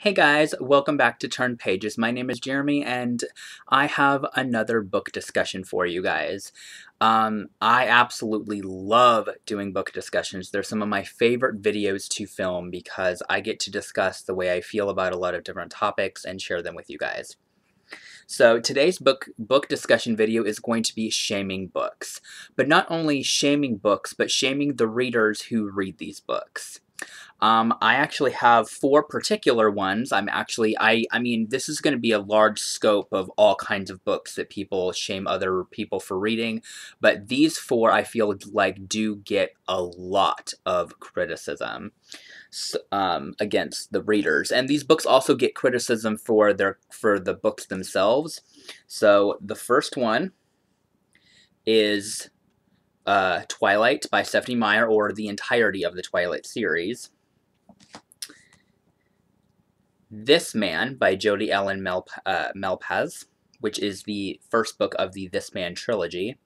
Hey guys, welcome back to Turn Pages. My name is Jeremy and I have another book discussion for you guys. I absolutely love doing book discussions. They're some of my favorite videos to film because I get to discuss the way I feel about a lot of different topics and share them with you guys. So today's book discussion video is going to be shaming books. But not only shaming books, but shaming the readers who read these books. I actually have 4 particular ones. I mean, this is going to be a large scope of all kinds of books that people shame other people for reading, but these 4 I feel like do get a lot of criticism against the readers. And these books also get criticism for the books themselves. So the first one is Twilight by Stephenie Meyer, or the entirety of the Twilight series. This Man by Jodi Ellen Malpaz, which is the first book of the This Man trilogy.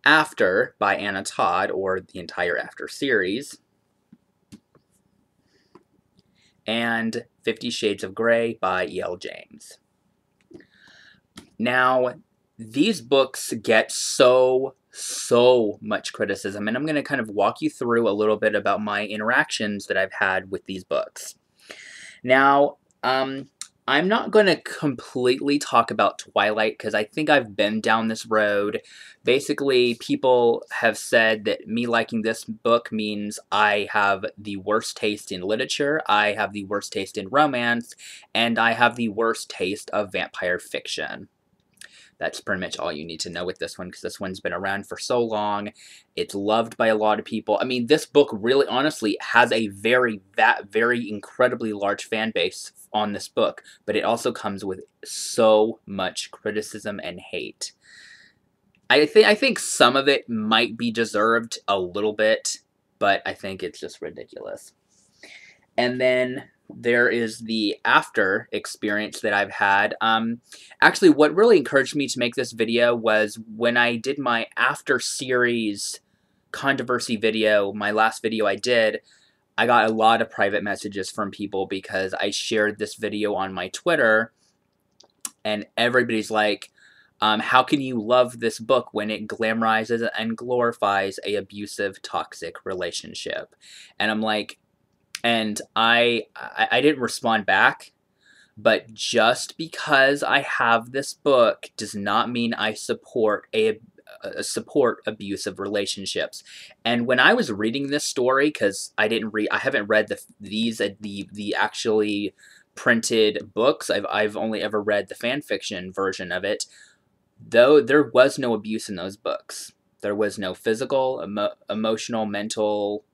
After by Anna Todd, or the entire After series. And 50 Shades of Grey by E.L. James. Now, these books get so much criticism, and I'm going to kind of walk you through a little bit about my interactions that I've had with these books. Now, I'm not going to completely talk about Twilight because I think I've been down this road. Basically, people have said that me liking this book means I have the worst taste in literature, I have the worst taste in romance, and I have the worst taste of vampire fiction. That's pretty much all you need to know with this one, because this one's been around for so long. It's loved by a lot of people. I mean, this book really, honestly, has a very incredibly large fan base on this book, but it also comes with so much criticism and hate. I think some of it might be deserved a little bit, but I think it's just ridiculous. And then there is the after experience that I've had. Actually, what really encouraged me to make this video was when I did my after series controversy video, my last video I did, I got a lot of private messages from people because I shared this video on my Twitter, and everybody's like, how can you love this book when it glamorizes and glorifies a abusive, toxic relationship? And I'm like, and I didn't respond back, but just because I have this book does not mean I support support abusive relationships. And when I was reading this story, because I haven't read the actually printed books. I've only ever read the fan fiction version of it. Though there was no abuse in those books, there was no physical, emotional, mental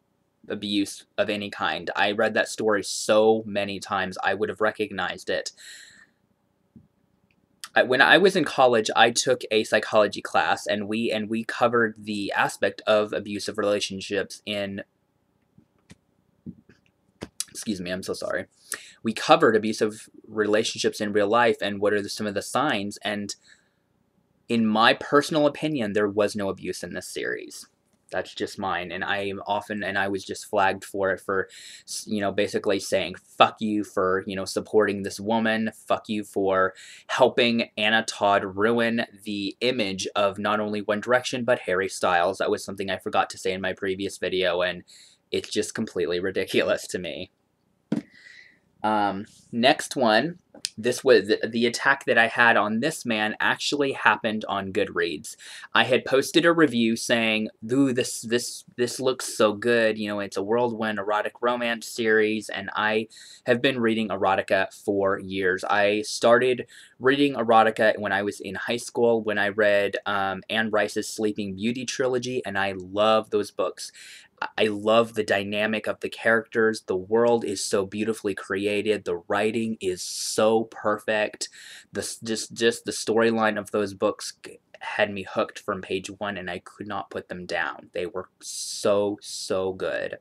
abuse of any kind. I read that story so many times I would have recognized it. When I was in college, I took a psychology class, and we covered the aspect of abusive relationships in... Excuse me, I'm so sorry. We covered abusive relationships in real life and what are some of the signs, and in my personal opinion, there was no abuse in this series. That's just mine, and I was just flagged for it for, basically saying, fuck you for, supporting this woman, fuck you for helping Anna Todd ruin the image of not only One Direction, but Harry Styles. That was something I forgot to say in my previous video, and it's just completely ridiculous to me. Next one, this was the attack that I had on This Man actually happened on Goodreads. I had posted a review saying, "Ooh, this looks so good. It's a whirlwind erotic romance series, and I have been reading erotica for years. I started reading erotica when I was in high school, when I read Anne Rice's Sleeping Beauty trilogy, and I love those books. I love the dynamic of the characters. The world is so beautifully created. The writing is so perfect. Just the storyline of those books had me hooked from page 1, and I could not put them down. They were so good.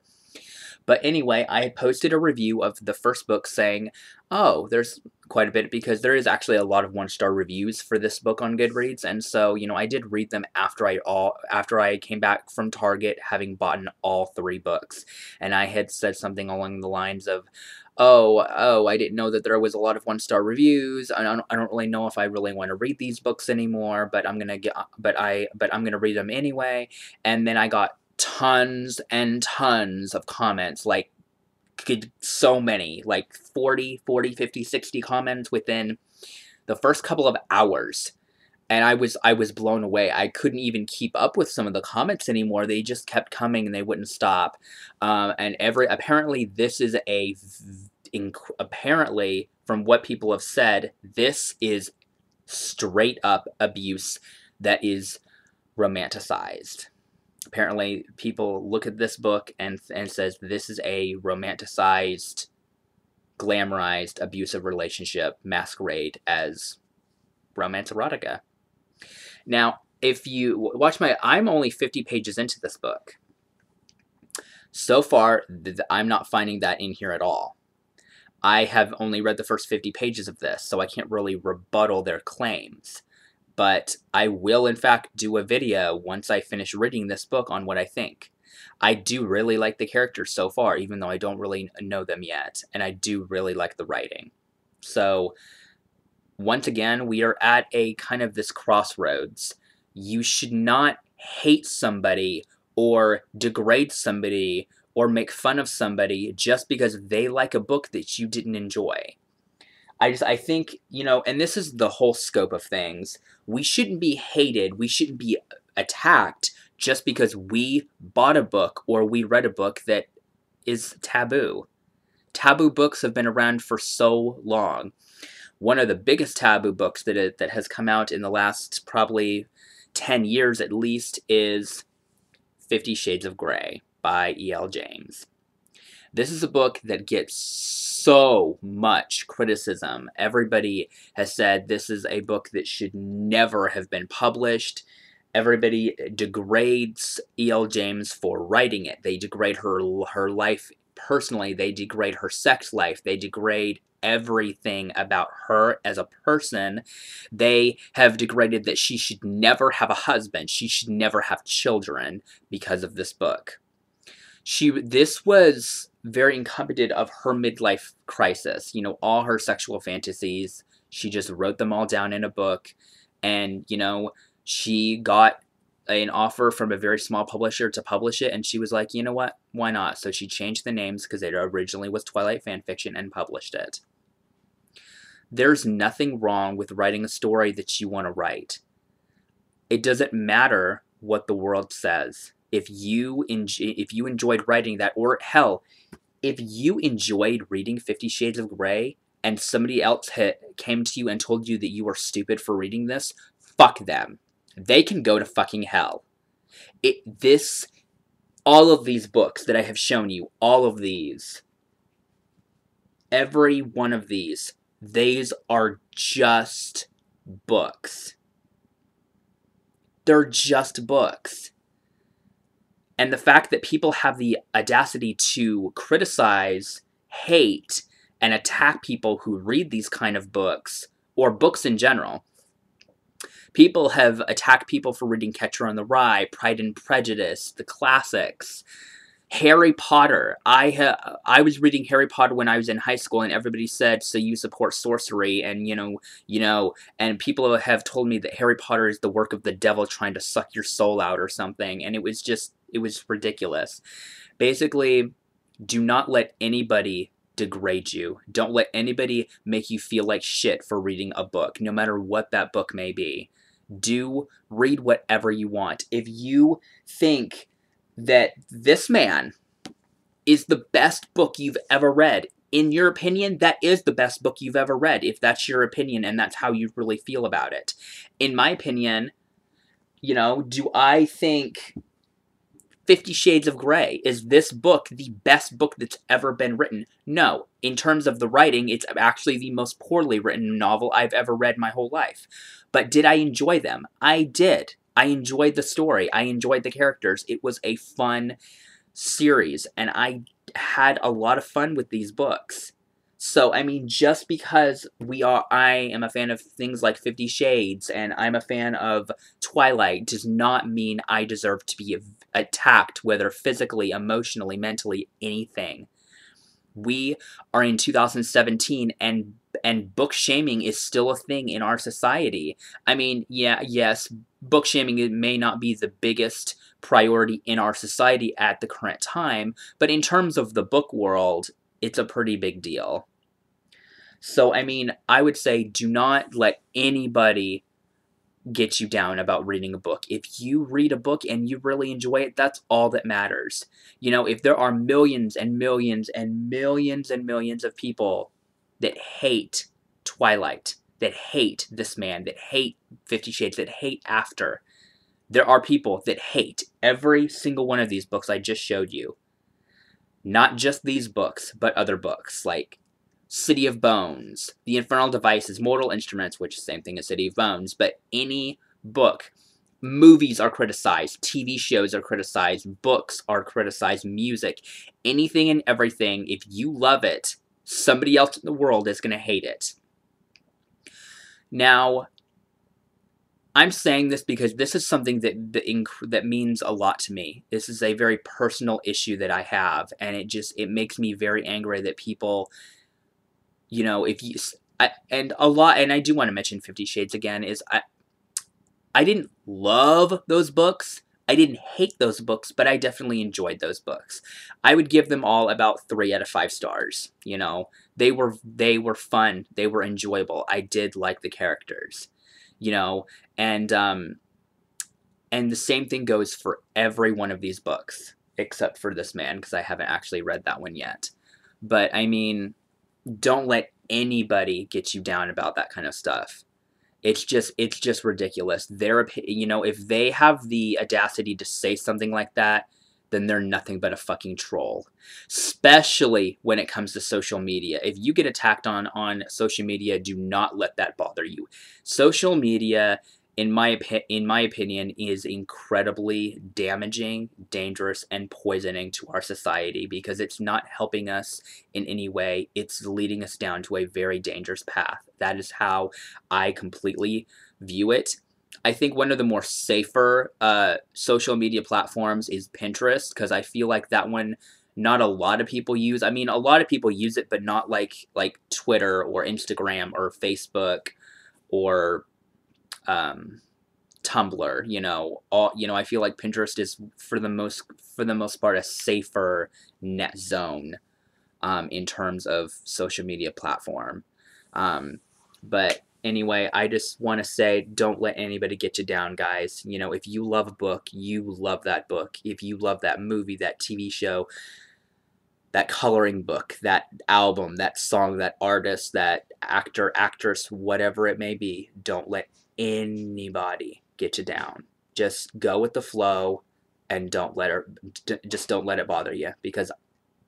But anyway, I had posted a review of the first book saying, oh, there's quite a bit, because there is actually a lot of 1-star reviews for this book on Goodreads, and so, you know, I did read them after I came back from Target, having bought all 3 books, and I had said something along the lines of, oh, I didn't know that there was a lot of 1-star reviews. I don't really know if I really want to read these books anymore, but I'm gonna read them anyway. And then I got tons and tons of comments, like so many, like 40, 50, 60 comments within the first couple of hours. And I was blown away. I couldn't even keep up with some of the comments anymore. They just kept coming and they wouldn't stop. And apparently this is apparently, from what people have said, this is straight up abuse that is romanticized. Apparently, people look at this book and says this is a romanticized, glamorized, abusive relationship masquerade as romance erotica. Now, if you watch I'm only 50 pages into this book. So far, I'm not finding that in here at all. I have only read the first 50 pages of this, so I can't really rebuttal their claims. But I will, in fact, do a video once I finish reading this book on what I think. I do really like the characters so far, even though I don't really know them yet, and I do really like the writing. So, once again, we are at a kind of this crossroads. You should not hate somebody or degrade somebody or make fun of somebody just because they like a book that you didn't enjoy. I think, you know, and this is the whole scope of things. We shouldn't be hated. We shouldn't be attacked just because we bought a book or we read a book that is taboo. Taboo books have been around for so long. One of the biggest taboo books that has come out in the last probably 10 years at least is 50 Shades of Grey by E.L. James. This is a book that gets so much criticism. Everybody has said this is a book that should never have been published. Everybody degrades E.L. James for writing it. They degrade her life personally. They degrade her sex life. They degrade everything about her as a person. They have degraded that she should never have a husband. She should never have children because of this book. This was very incompetent of her midlife crisis. You know, all her sexual fantasies, she just wrote them all down in a book. And, you know, she got an offer from a very small publisher to publish it, and she was like, you know what, why not? So she changed the names, because it originally was Twilight Fanfiction, and published it. There's nothing wrong with writing a story that you want to write. It doesn't matter what the world says. If you enjoyed writing that, or hell, if you enjoyed reading 50 Shades of Grey and somebody else came to you and told you that you were stupid for reading this, fuck them. They can go to fucking hell. All of these books that I have shown you, all of these, every one of these are just books. They're just books. And the fact that people have the audacity to criticize, hate, and attack people who read these kind of books, or books in general. People have attacked people for reading Catcher in the Rye, Pride and Prejudice, the classics, Harry Potter. I was reading Harry Potter when I was in high school, and everybody said, so you support sorcery, and and people have told me that Harry Potter is the work of the devil trying to suck your soul out or something, and it was ridiculous. Basically, do not let anybody degrade you. Don't let anybody make you feel like shit for reading a book, no matter what that book may be. Read whatever you want. If you think that this man is the best book you've ever read, in your opinion, that is the best book you've ever read, if that's your opinion and that's how you really feel about it. In my opinion, do I think 50 Shades of Grey, is this book the best book that's ever been written? No. In terms of the writing, it's actually the most poorly written novel I've ever read my whole life. But did I enjoy them? I did. I enjoyed the story. I enjoyed the characters. It was a fun series, and I had a lot of fun with these books. So, I mean, just because I am a fan of things like 50 Shades and I'm a fan of Twilight does not mean I deserve to be attacked, whether physically, emotionally, mentally, anything. We are in 2017 and book shaming is still a thing in our society. I mean, yeah, yes, book shaming, it may not be the biggest priority in our society at the current time, but in terms of the book world, it's a pretty big deal. So, I mean, I would say do not let anybody get you down about reading a book. If you read a book and you really enjoy it, that's all that matters. You know, if there are millions and millions and millions and millions of people that hate Twilight, that hate this man, that hate 50 Shades, that hate After, there are people that hate every single one of these books I just showed you. Not just these books, but other books like City of Bones, The Infernal Devices, Mortal Instruments, which is the same thing as City of Bones, but any book. Movies are criticized, TV shows are criticized, books are criticized, music, anything and everything. If you love it, somebody else in the world is going to hate it. Now, I'm saying this because this is something that means a lot to me. This is a very personal issue that I have, and it makes me very angry that people, you know, and I do want to mention 50 Shades again, I didn't love those books. I didn't hate those books, but I definitely enjoyed those books. I would give them all about 3 out of 5 stars, you know. They were fun, they were enjoyable. I did like the characters, you know, and the same thing goes for every one of these books except for this man because I haven't actually read that one yet. But I mean, don't let anybody get you down about that kind of stuff. It's just ridiculous. You know, if they have the audacity to say something like that, then they're nothing but a fucking troll. Especially when it comes to social media. If you get attacked on social media, do not let that bother you. Social media, in my opinion, is incredibly damaging, dangerous, and poisoning to our society because it's not helping us in any way. It's leading us down to a very dangerous path. That is how I completely view it. I think one of the more safer social media platforms is Pinterest because I feel like that one not a lot of people use. I mean, a lot of people use it, but not like Twitter or Instagram or Facebook or Tumblr. You know, I feel like Pinterest is for the most part a safer net zone in terms of social media platform. But anyway, I just want to say don't let anybody get you down, guys. You know, if you love a book, you love that book. If you love that movie, that TV show, that coloring book, that album, that song, that artist, that actor, actress, whatever it may be, don't let anybody get you down. Just go with the flow and don't let it bother you because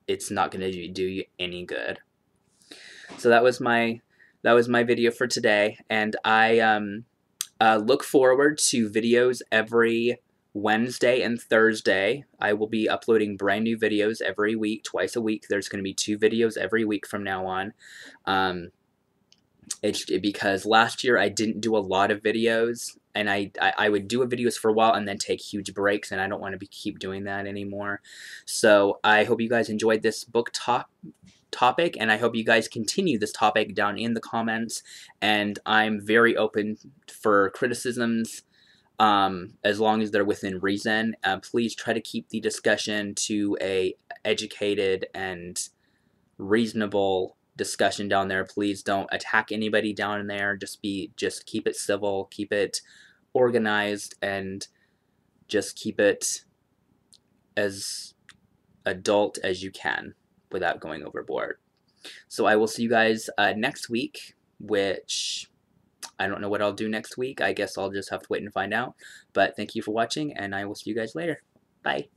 it's not going to do you any good. So that was my video for today, and I look forward to videos every Wednesday and Thursday. I will be uploading brand new videos every week, twice a week. There's going to be 2 videos every week from now on. It's because last year I didn't do a lot of videos, and I would do videos for a while and then take huge breaks, and I don't want to keep doing that anymore. So I hope you guys enjoyed this book topic, and I hope you guys continue this topic down in the comments, and I'm very open for criticisms as long as they're within reason. Please try to keep the discussion to a educated and reasonable discussion down there. Please don't attack anybody down there. Just keep it civil, keep it organized, and just keep it as adult as you can without going overboard. So I will see you guys next week, which I don't know what I'll do next week. I guess I'll just have to wait and find out. But thank you for watching, and I will see you guys later. Bye.